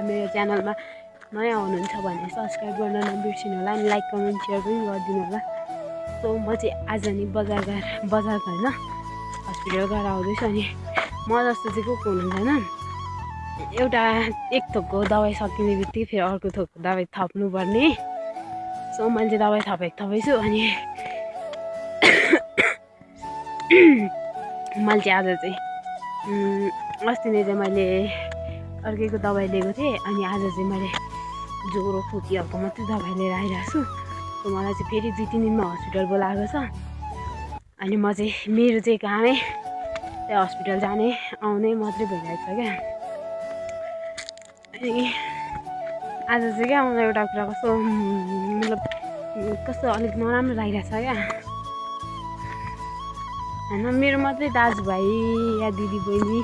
मेरो च्यानलमा नयाँ हुनुहुन्छ भने सब्सक्राइब गर्न नबिर्सिनु होला अनि लाइक कमेन्ट सेयर पनि गरिदिनु होला। सो म चाहिँ आज नि बजार होइन हस्पिटल गएर आउँदैछु। अनि म जस्तो चाहिँ को हुनुहुन्छ होइन, एउटा एक थोकको दबाई सकिने बित्तिकै फेरि अर्को थोकको दबाई थप्नुपर्ने। सो मैले दबाई थपेछु। अनि मैले चाहिँ आज चाहिँ अस्ति नै चाहिँ मैले अर्कैको दबाई लिएको थिएँ। अनि आज चाहिँ मैले ज्वरो खोकीहरूको मात्रै दबाई लिएर आइरहेको छु। सो मलाई चाहिँ फेरि 2-3 दिनमा हस्पिटल बोलाएको छ। अनि म चाहिँ मेरो चाहिँ कामै त्यो हस्पिटल जाने आउने मात्रै भइरहेको छ क्या। अनि आज चाहिँ क्या मलाई एउटा कुरा कस्तो अलिक नराम्रो लागिरहेको छ क्या होइन। मेरो मात्रै दाजुभाइ या दिदीबहिनी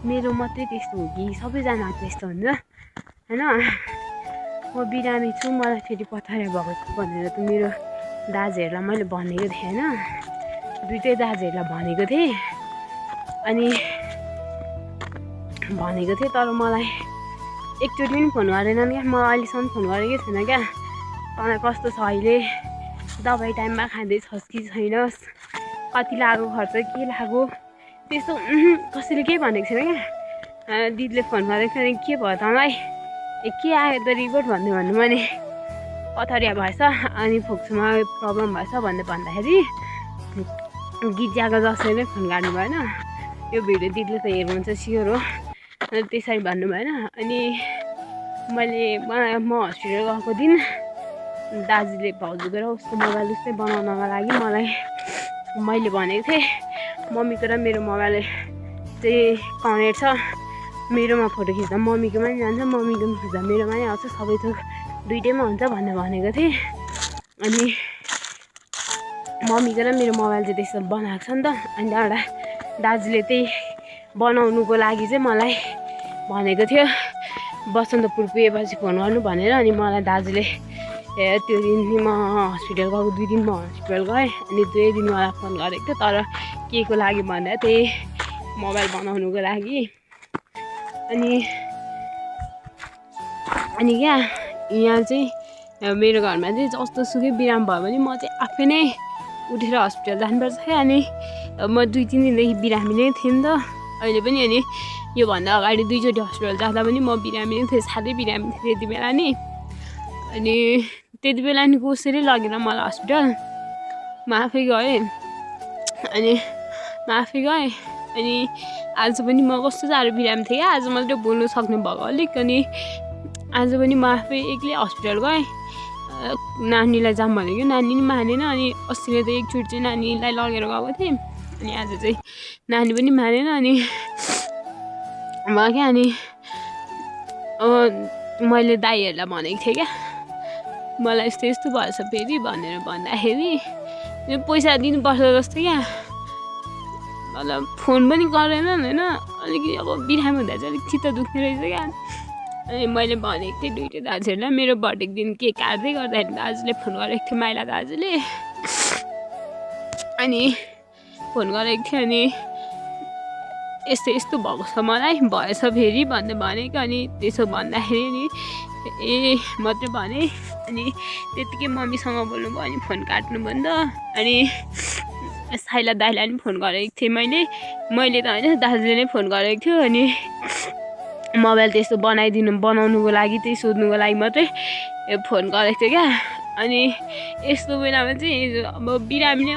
मेरो मात्रै त्यस्तो हो कि सबैजना त्यस्तो हुन्छ होइन। म बिरामी छु, मलाई फेरि पथरिया भएको छु भनेर त मेरो दाजुहरूलाई मैले भनेको थिएँ होइन, दुइटै दाजुहरूलाई भनेको थिएँ। अनि तर मलाई एकचोटि पनि फोन गरेनन् क्या। म अहिलेसम्म फोन गरेकै छैन क्या। तँलाई कस्तो छ अहिले, दबाई टाइममा खाँदैछस् कि छैनस्, कति लाग्यो खर्च, के लाग्यो, त्यस्तो कसैले केही भनेको छैन क्या। दिदीले फोन गरेको थियो, के भयो तँलाई, के आयो त रिपोर्ट भन्नु मैले पथरिया भएछ अनि फोक्सोमा प्रब्लम भएछ भन्दाखेरि गिज्याएको जसैले फोन गर्नु भएन। यो भिडियो दिदीले त हेर्नुहुन्छ स्योर हो, त्यसरी भन्नु भएन। अनि म हस्पिटल गएको दिन दाजुले भाउजूको र उसको मोबाइल उस्तै बनाउनको लागि मैले भनेको थिएँ मम्मीको र मेरो मोबाइल चाहिँ कनेक्ट छ, मेरोमा फोटो खिच्दा मम्मीकोमा नि जान्छ, मम्मीको खिच्दा मेरोमा नि आउँछ, सबै थोक दुइटैमा हुन्छ भनेको थिएँ। अनि मम्मीको र मेरो मोबाइल चाहिँ त्यस्तो बनाएको छ नि त। अनि एउटा दाजुले त्यही बनाउनुको लागि चाहिँ मलाई भनेको थियो बसन्तपुर पुगेपछि फोन गर्नु भनेर। अनि मलाई दाजुले त्यो दिन म हस्पिटल गएको 2 दिन म हस्पिटल गएँ। अनि 2 दिन मलाई फोन गरेको थियो, तर के को लागि भन्दा त्यही मोबाइल बनाउनुको लागि। अनि क्या यहाँ चाहिँ मेरो घरमा चाहिँ जस्तो सुकै बिराम भयो भने म चाहिँ आफै नै उठेर हस्पिटल जानुपर्छ क्या। अनि म 2-3 दिनदेखि बिरामी नै थिएँ नि त अहिले पनि। अनि योभन्दा अगाडि 2 चोटि हस्पिटल जाँदा पनि म बिरामी नै थिएँ, साह्रै बिरामी थिएँ त्यति बेला नि। अनि त्यति बेला नि कसरी लगेर मलाई हस्पिटल म आफै गएँ। अनि आज पनि म कस्तो साह्रो बिरामी थिएँ क्या, आज मात्रै बोल्नु सक्ने भएको अलिक। अनि आज पनि म आफै एक्लै हस्पिटल गएँ, नानीलाई जाऊँ भनेको नानी नि मानेन। अनि अस्ति नै त एकचोटि चाहिँ नानीलाई लगेर गएको थिएँ, अनि आज चाहिँ नानी पनि मानेन। अनि मैले दाइहरूलाई भनेको थिएँ क्या मलाई यस्तो भएछ फेरि भनेर भन्दाखेरि पैसा दिनुपर्छ जस्तो क्या, मतलब फोन पनि गरेनन् होइन। अलिकति अब बिरामी हुँदा चाहिँ अलिक चित्त दुख्ने रहेछ क्या। अनि मैले भनेको थिएँ दुइटै दाजुहरूलाई, मेरो बर्थडेको दिन केक काट्दै गर्दाखेरि दाजुले फोन गरेको थियो, माइला दाजुले अनि फोन गरेको थियो। अनि यस्तो भएको छ मलाई, भएछ फेरि भन्दै भनेको। अनि त्यसो भन्दाखेरि नि मात्रै भने। अनि त्यतिकै मम्मीसँग बोल्नुभयो, अनि फोन काट्नुभयो नि त। अनि साइला दाइलाई पनि फोन गरेको थिएँ मैले त होइन, दाजुले नै फोन गरेको थियो। अनि मोबाइल त्यस्तो बनाउनुको लागि त्यही सोध्नुको लागि मात्रै फोन गरेको थियो क्या। अनि यस्तो बेलामा चाहिँ अब बिरामी नै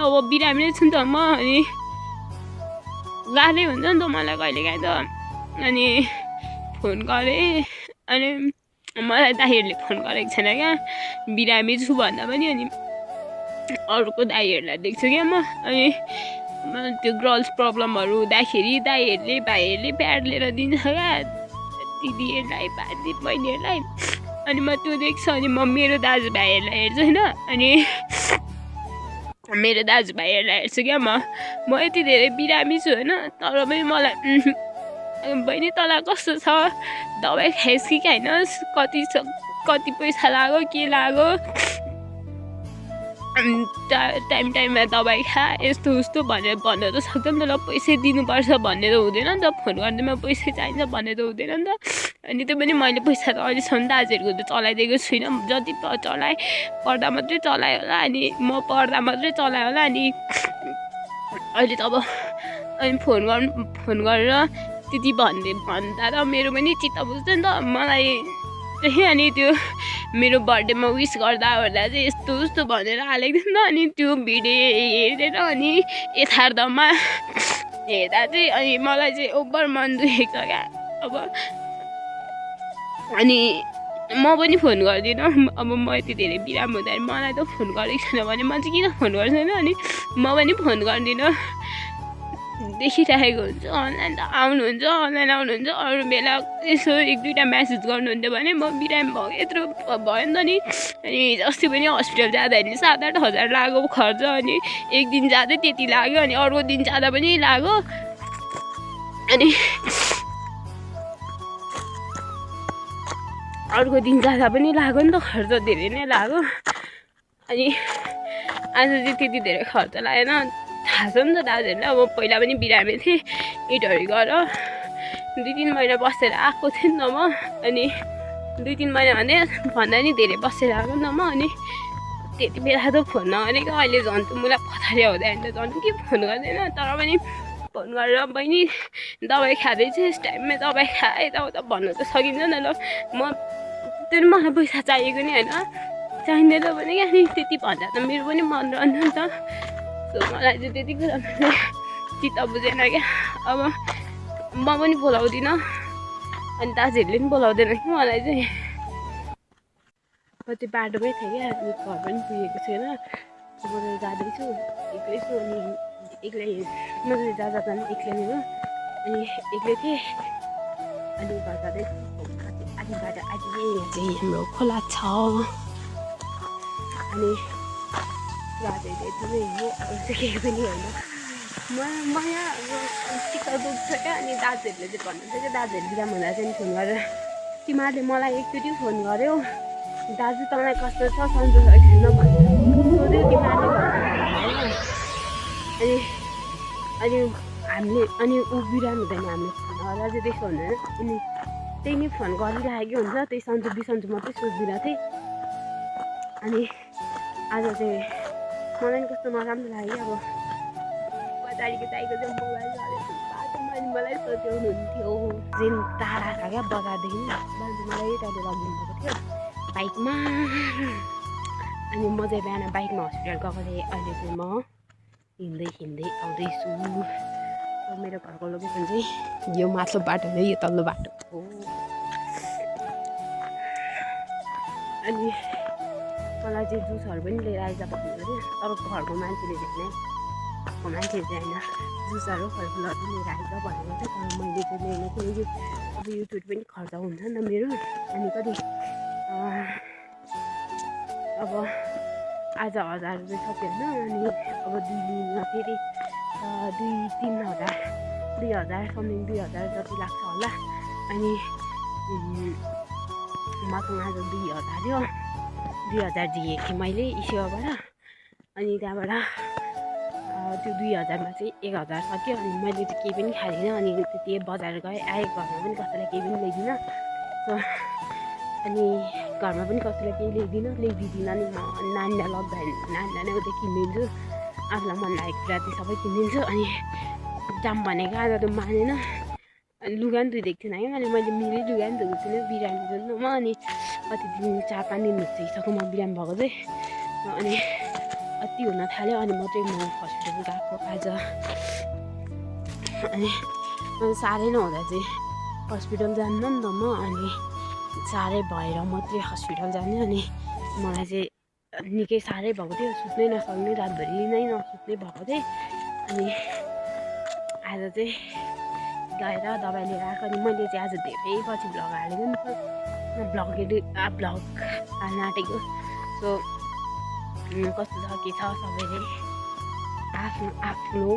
छु नि त म, अनि गाह्रै हुन्छ नि त मलाई कहिलेकाहीँ त। अनि फोन गरेँ, अनि मलाई दाइहरूले फोन गरेको छैन क्या, बिरामी छु भन्दा पनि। अनि अरूको दाइहरूलाई देख्छु क्या म। अनि त्यो गर्ल्स प्रब्लमहरू हुँदाखेरि दाइहरूले भाइहरूले प्याड लिएर दिन्छ क्या दिदीहरूलाई बहिनीहरूलाई। अनि म त्यो देख्छु, अनि म मेरो दाजुभाइहरूलाई हेर्छु होइन। अनि मेरो दाजुभाइहरूलाई हेर्छु क्या म यति धेरै बिरामी छु होइन, तर पनि मलाई बहिनी तँलाई कस्तो छ, दबाई खाइस् कि खाइनस्, कति पैसा लाग्यो, के लाग्यो, टाइममा दबाई खा, यस्तो उस्तो भनेर भन्न त सक्दैन नि त। पैसै दिनुपर्छ भन्ने त हुँदैन नि त, फोन गर्दैमा पैसै चाहिन्छ भन्ने त हुँदैन नि त। अनि त्यो पनि मैले पैसा त अहिलेसम्म दाजुहरूको त चलाइदिएको छुइनँ जति चलाएँ पढ्दा मात्रै चलाएँ होला अनि म पढ्दा मात्रै चलाएँ होला अनि अहिले त अब अनि फोन गरेर त्यति भन्दा त मेरो पनि चित्त बुझ्दैन नि त मलाई चाहिँ अनि त्यो मेरो बर्थडेमा विस गर्दा चाहिँ यस्तो उस्तो भनेर हालेको थियो नि त अनि त्यो भिडियो हेरेर अनि यथार्थमा हेर्दा चाहिँ अनि मलाई चाहिँ ओभर मन दुखेको छ क्या अब अनि म पनि फोन गर्दिनँ अब म यति धेरै बिराम हुँदाखेरि मलाई त फोन गरेको छैन भने म चाहिँ किन फोन गर्छु अनि म पनि फोन गर्दिनँ देखिरहेको हुन्छ अनलाइन त आउनुहुन्छ अनलाइन आउनुहुन्छ अरू बेला यसो 1-2टा म्यासेज गर्नुहुन्थ्यो भने म बिराम भयो यत्रो भयो नि त नि अनि अस्ति पनि हस्पिटल जाँदाखेरि 7-8 हजार लाग्यो खर्च अनि एक दिन जाँदै त्यति लाग्यो अनि अर्को दिन जाँदा पनि लाग्यो अनि अर्को दिन जाँदा पनि लाग्यो नि त खर्च धेरै नै लाग्यो अनि आज चाहिँ त्यति धेरै खर्च लागेन थाहा छ नि त दाजुहरूलाई अब पहिला पनि बिरामी थिएँ इटहरू गर 2-3 महिना बसेर आएको थिएँ नि त म अनि 2-3 महिना भन्दा नि धेरै बसेर आएको नि त म अनि त्यति बेला त फोन नगरेको अहिले झन् त मलाई पछाडि आउँदाखेरि त झन् के फोन गर्दैन तर पनि फोन गरेर बहिनी दबाई खाँदैछु यस टाइममा दबाई खाएँ यताउता भन्नु त सकिन्छ नि ल म त्यो मलाई पैसा चाहिएको नि होइन चाहिँदैन भने क्या नि त्यति भन्दा त मेरो पनि मन रहन्छ नि त सो मलाई चाहिँ त्यति कुरा चित्त बुझेन क्या अब म पनि बोलाउँदिनँ अनि दाजुहरूले पनि बोलाउँदैन कि मलाई चाहिँ कति बाटोमै थिएँ क्या अनि घर पनि पुगेको छैन म त जाँदैछु एक्लै छु अनि एक्लै म त जाँदा पनि एक्लै नै हो अनि एक्लै थिएँ अनि घर जाँदैछु आधी बाटो आइपुगेँ यहाँ चाहिँ हाम्रो खोला छ अनि रातहरू यति नै हो अरू चाहिँ केही पनि होइन म यहाँ चित्त दुख्छ क्या अनि दाजुहरूले चाहिँ भन्नुहुन्छ क्या दाजुहरू बिराम हुँदा चाहिँ फोन गरेर तिमीहरूले मलाई एकचोटि फोन गर्यौ दाजु तँलाई कस्तो छ सन्चो छ छैन भनेर सोध्यो तिमीहरूले होइन अनि अनि हामीले अनि ऊ बिराम हुँदैन हामीले फोन गर्दा चाहिँ त्यसो हुँदैन अनि त्यही नै फोन गरिरहेको हुन्छ त्यही सन्चो बिसन्चो मात्रै सोधिदिरहेको थिएँ अनि आज चाहिँ मलाई कस्तो नराम्रो लाग्यो अब बजारीको चाहिएको चाहिँ मोबाइल गरेको बाटोमा अनि मलाई सोध्नुहुन्थ्यो ट्रेन टाढा छ क्या बजारदेखि बाटो मलाई यताले लगिदिनु भएको थियो बाइकमा अनि म चाहिँ बिहान बाइकमा हस्पिटल गएको थिएँ अहिले चाहिँ म हिँड्दै आउँदैछु मेरो घरको लोकेसन चाहिँ यो माथिल्लो बाटो नै यो तल्लो बाटो हो अनि मलाई चाहिँ जुसहरू पनि लिएर आइज भन्नु थियो तर घरको मान्छेले चाहिँ होइन जुसहरू फलफुलहरू लिएर आइज भनेको थियो तर मैले चाहिँ लिएन किनकि अब यो टुर पनि खर्च हुन्छ नि त मेरो अनि कति अब आज 1000 रुपियाँ सक्यो होइन अनि अब 2 दिनमा फेरि 2-3 हजार 2000 समथिङ 2000 जति लाग्छ होला अनि मसँग आज 2000 थियो 2000 दिएको थिएँ मैले इसेवाबाट अनि त्यहाँबाट त्यो 2000मा चाहिँ 1000 सक्यो अनि मैले चाहिँ केही पनि खादिनँ अनि त्यति बजार गएँ आएँ घरमा पनि कसैलाई केही पनि ल्याइदिनँ अनि घरमा पनि कसैलाई केही ल्याइदिनँ अनि म नानीलाई लग्दाखेरि नानीलाई नै उतै किनिदिन्छु आफूलाई मन लागेको कुरा चाहिँ सबै किनिदिन्छु अनि जाम भनेको आज त मानेन अनि लुगा पनि धुइदिएको थिएन है अनि मैले मिली लुगा पनि धुएको थिएन बिरामी जुन म अनि कति दिन 4-5 दिन भइसक्यो म बिरामी भएको चाहिँ अनि अति हुन थाल्यो अनि म हस्पिटल गएको आज अनि साह्रै नहुँदा चाहिँ हस्पिटल जान्न नि त म अनि साह्रै भएर मात्रै हस्पिटल जाने अनि मलाई चाहिँ निकै साह्रै भएको थियो सुत्नै नसक्ने रातभरि नै नसुत्ने भएको थिएँ अनि आज चाहिँ गएर दबाई लिएर आएको अनि मैले चाहिँ आज धेरै पछि भ्लग हालेको नि त भ्लग हाल्न आँटेको सो कस्तो छ के छ सबैले आफ्नो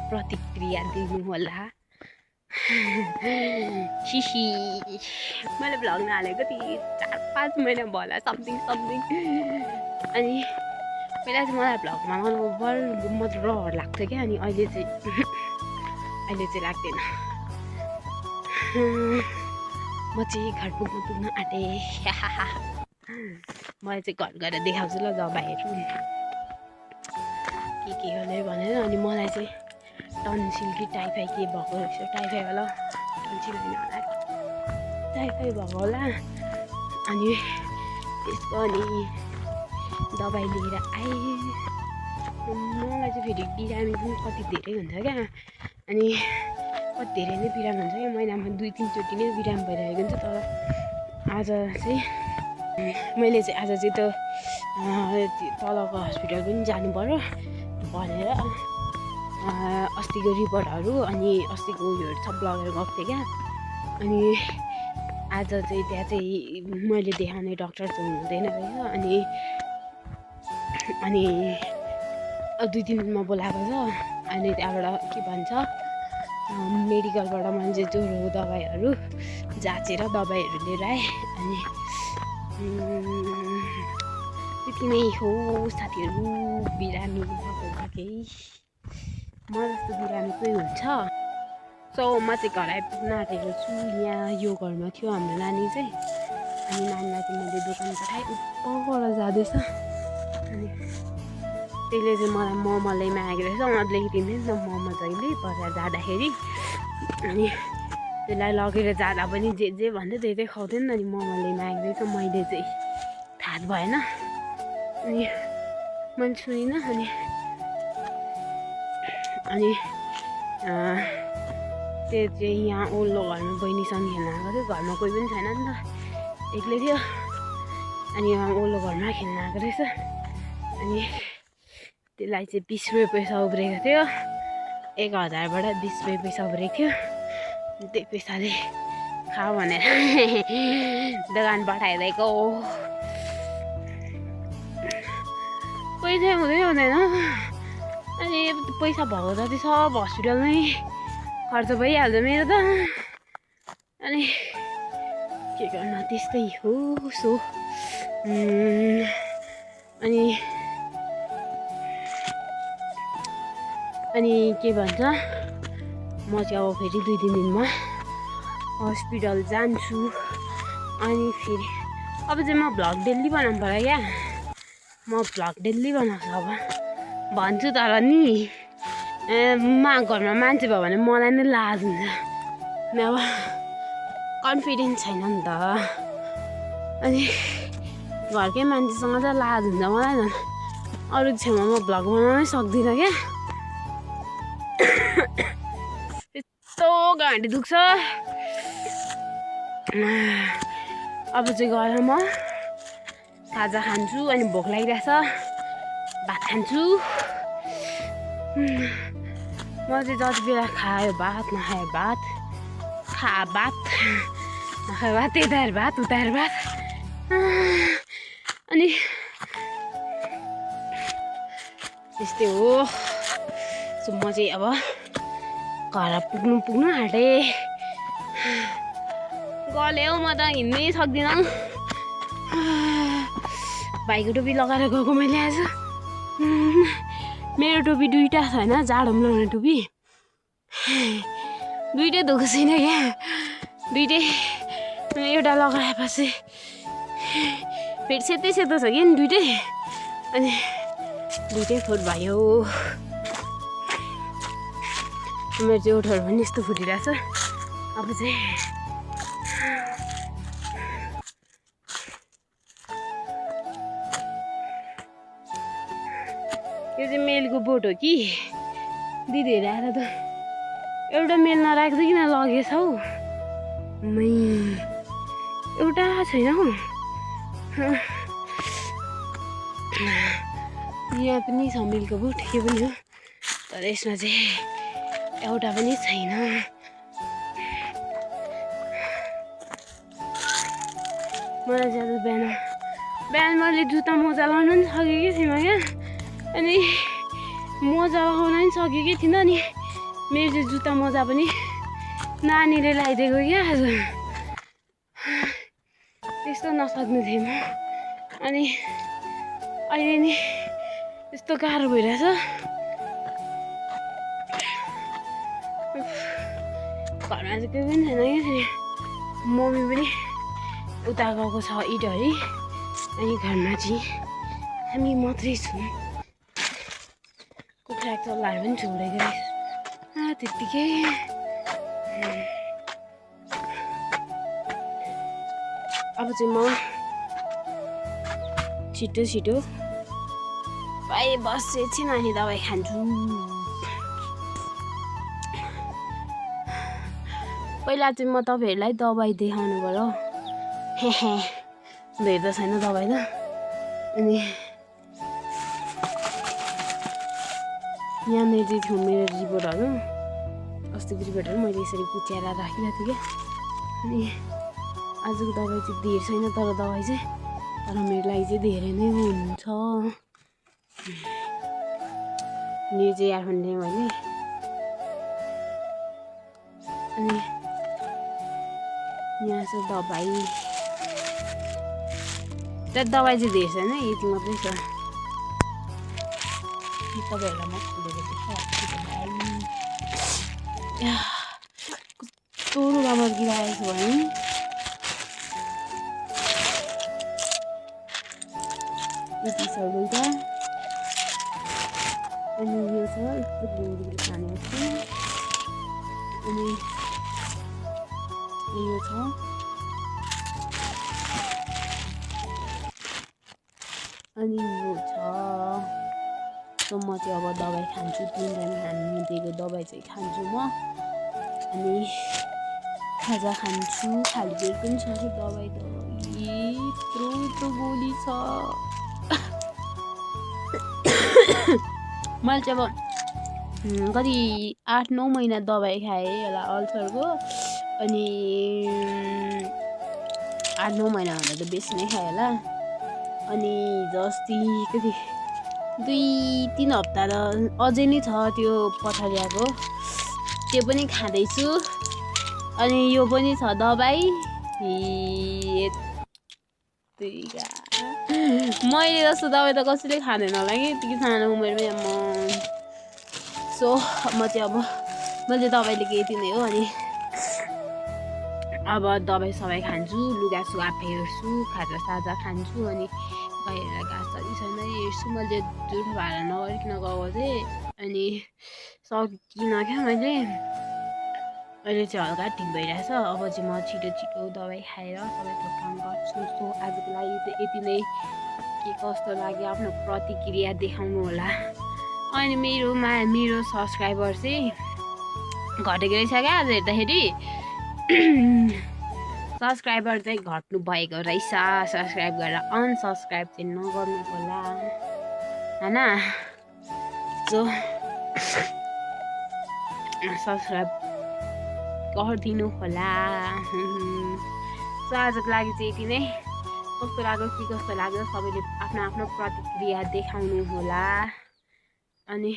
प्रतिक्रिया दिनु होला सिसी मैले भ्लग नहालेको थिएँ 4-5 महिना भयो होला समथिङ अनि पहिला चाहिँ मलाई भ्लग बनाउनु मात्र रहर लाग्थ्यो क्या अनि अहिले चाहिँ लाग्दैन म चाहिँ घर पुग्न आँटेँ। मलाई चाहिँ घर गएर देखाउँछु ल दबाईहरू के गर्ने भनेर। अनि मलाई चाहिँ टन्सिल कि टाइफाइड के भएको रहेछ, टाइफाइड होला, टन्सिल होइन होला, टाइफाइड भएको होला। अनि त्यसको अनि दबाई लिएर आएँ। मलाई चाहिँ फेरि बिरामी पनि कति धेरै हुन्छ क्या, अनि कति धेरै नै बिरामी हुन्छ क्या, महिनामा 2-3 चोटि नै बिरामी भइरहेको हुन्छ। तर आज चाहिँ मैले चाहिँ आज चाहिँ त्यो तलको हस्पिटल पनि जानु पर्यो भनेर अस्तिको रिपोर्टहरू अनि अस्तिको उयोहरू सब लगेर गएको थिएँ क्या। अनि आज चाहिँ त्यहाँ चाहिँ मैले देखाउने डक्टर चाहिँ हुनुहुँदैन रहेछ। अनि 2-3 दिनमा बोलाएको छ। अनि त्यहाँबाट के भन्छ मेडिकलबाट मान्छे ज्वरो दबाईहरू जाँचेर दबाईहरू लिएर आएँ। अनि त्यति नै हो साथीहरू। बिरामी भएको केही म जस्तो बिरामी कोही हुन्छ। सो म चाहिँ घर आइपुग्न आँटेको छु। यहाँ यो घरमा थियो हाम्रो नानी चाहिँ। अनि नानीलाई चाहिँ मैले दोकान पठाएँ, उपरबाट जाँदैछ। अनि त्यसले चाहिँ मलाई मोमो ल्याइ मागेको रहेछ। उनीहरू ल्याइदिँदैन नि त मोमो जहिले बजार जाँदाखेरि। अनि त्यसलाई लगेर जाँदा पनि जे भन्थ्यो त्यही खुवाउँथ्यो नि। अनि मोमो ल्याइ मागेको रहेछ, मैले चाहिँ थाहा भएन। अनि मैले सुनिनँ। अनि त्यो चाहिँ यहाँ ओल्लो घरमा बहिनीसँग खेल्न आएको थियो। घरमा कोही पनि छैन नि त, एक्लै थियो। अनि यहाँ ओल्लो घरमा खेल्न आएको रहेछ। अनि त्यसलाई चाहिँ 20 रुपियाँ पैसा उब्रेको थियो। 1000बाट 20 रुपियाँ पैसा उब्रेको थियो। त्यही पैसाले खा भनेर दोकान पठाइदिएको। पैसा हुँदैन। अनि पैसा भएको जति सब हस्पिटलमै खर्च भइहाल्छ मेरो त। अनि के गर्न, त्यस्तै हो। सो अनि के भन्छ, म चाहिँ अब फेरि 2-3 दिनमा हस्पिटल जान्छु। अनि फेरि अब चाहिँ म भ्लग डेली बनाउनु पर्यो क्या। म भ्लग डेली बनाउँछु अब भन्छु। तर नि घरमा मान्छे भयो भने मलाई नै लाज हुन्छ। अब कन्फिडेन्स छैन नि त। अनि घरकै मान्छेसँग चाहिँ लाज हुन्छ मलाई झन्। अरूको छेउमा म भ्लग बनाउनै सक्दिनँ क्या। यस्तो घाँटी दुख्छ। अब चाहिँ गएर म खाजा खान्छु। अनि भोक लागिरहेछ, भात खान्छु। म चाहिँ जति बेला खायो भात, नखायो भात, खा भात, नखायो भात, यता हेर भात, उता हेर भात। अनि त्यस्तै हो। सो म चाहिँ अब घर पुग्नु आँटेँ। गल्यो म त हिँड्नै सक्दिनँ। भाइको टोपी लगाएर गएको मैले आज। मेरो टोपी 2टा छ होइन, जाडोमा लगाउने टोपी 2टै धोएको छैन क्या। 2टै एउटा लगाएपछि फेरि सेतो छ कि 2टै। अनि 2टै फोट भयो। मेरो चाहिँ ओठहरू पनि यस्तो फुटिरहेछ। अब चाहिँ यो चाहिँ मेलको बोट हो कि। दिदीहरू आएर त एउटा मेल नराख्दै किन लगेछ हौ। एउटा छैन हौ। यहाँ पनि छ मेलको बोट, यो पनि हो। तर यसमा चाहिँ एउटा पनि छैन। मलाई चाहिँ आज बिहान मैले जुत्ता मोजा लगाउन पनि सकेकै थिइनँ क्या। अनि मोजा लगाउन पनि सकेकै थिइनँ। अनि मेरो चाहिँ जुत्ता मोजा पनि नानीले लगाइदिएको क्या आज। त्यस्तो नसक्ने थिएँ म। अनि अहिले नि यस्तो गाह्रो भइरहेछ। घरमा चाहिँ कोही पनि छैन क्या। मम्मी पनि उता गएको छ इडहरी अनि घरमा चाहिँ हामी मात्रै छौँ कुखुरा चल्लाहरू पनि छोडेको रहेछ त्यत्तिकै अब चाहिँ म छिटो छिटो भाइ बस एकछिन अनि दबाई खान्छु पहिला चाहिँ म तपाईँहरूलाई दबाई देखाउनु पर्यो भेट्दा छैन दबाई त अनि यहाँनिर थियो मेरो रिपोर्टहरू अस्तिको रिपोर्टहरू मैले यसरी कुच्याएर राखिरहेको थिएँ क्या अनि आजको दबाई चाहिँ धेर छैन तर दबाई चाहिँ तर मेरो लागि चाहिँ धेरै नै हुन्छ यो चाहिँ एयरफोन लिएँ मैले अनि यहाँ छ दबाई तर दबाई चाहिँ धेरै छैन यति मात्रै छ तपाईँहरूलाई म खोलेर देखाइहाल्छु कस्तो रुगा मर्किरहेको छ भने यति छ एउटा अनि यो छ यस्तो गोरुले खाने जस्तो अनि यो छ अनि यो छ सो म चाहिँ अब दबाई खान्छु 3 टाइम खानु दिएको दबाई चाहिँ खान्छु म अनि खाजा खान्छु खाली पेट पनि छ दबाई त यत्रो गोली छ मैले चाहिँ अब कति 8-9 महिना दबाई खाएँ होला अल्सरको अनि 8-9 महिनाभन्दा त बेसी नै खाएँ होला अनि जस्ती कति 2-3 हप्ता त अझै नै छ त्यो पथरियाको त्यो पनि खाँदैछु अनि यो पनि छ दबाई मैले जस्तो दबाई त कसैले खाँदैन होला कि यतिकै सानो उमेरमै सो म चाहिँ अब मैले दबाई लिएको यति नै हो अनि अब दबाई सबाई खान्छु लुगा सुगा फेर्छु खाजा साजा खान्छु अनि गाईहरूलाई घाँस चल्ली छैन हेर्छु मैले जुठो भाडा नगरिकन गएको थिएँ अनि सकिनँ क्या मैले अहिले चाहिँ हल्का ठिक भइरहेछ अब चाहिँ म छिटो छिटो दबाई खाएर सबैको काम गर्छु सो आजको लागि चाहिँ यति नै के कस्तो लाग्यो आफ्नो प्रतिक्रिया देखाउनु होला अनि मेरो सब्सक्राइबर चाहिँ घटेको रहेछ क्या आज हेर्दाखेरि सब्सक्राइबर चाहिँ घट्नु भएको रहेछ सब्सक्राइब गरेर अनसब्सक्राइब चाहिँ नगर्नु होला हैन सो सब्सक्राइब गरिदिनु होला सो आजको लागि चाहिँ यति नै कस्तो लाग्यो के कस्तो लाग्यो सबैले आफ्नो आफ्नो प्रतिक्रिया देखाउनु होला अनि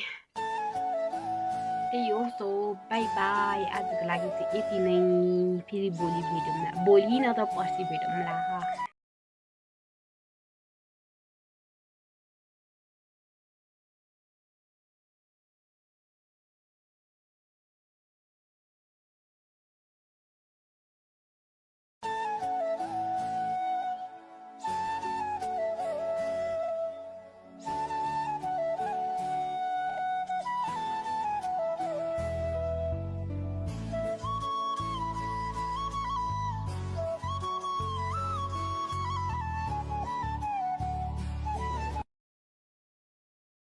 त्यही हो सो बाई बाई आजको लागि चाहिँ यति नै फेरि भोलि न त पर्सि भेटौँला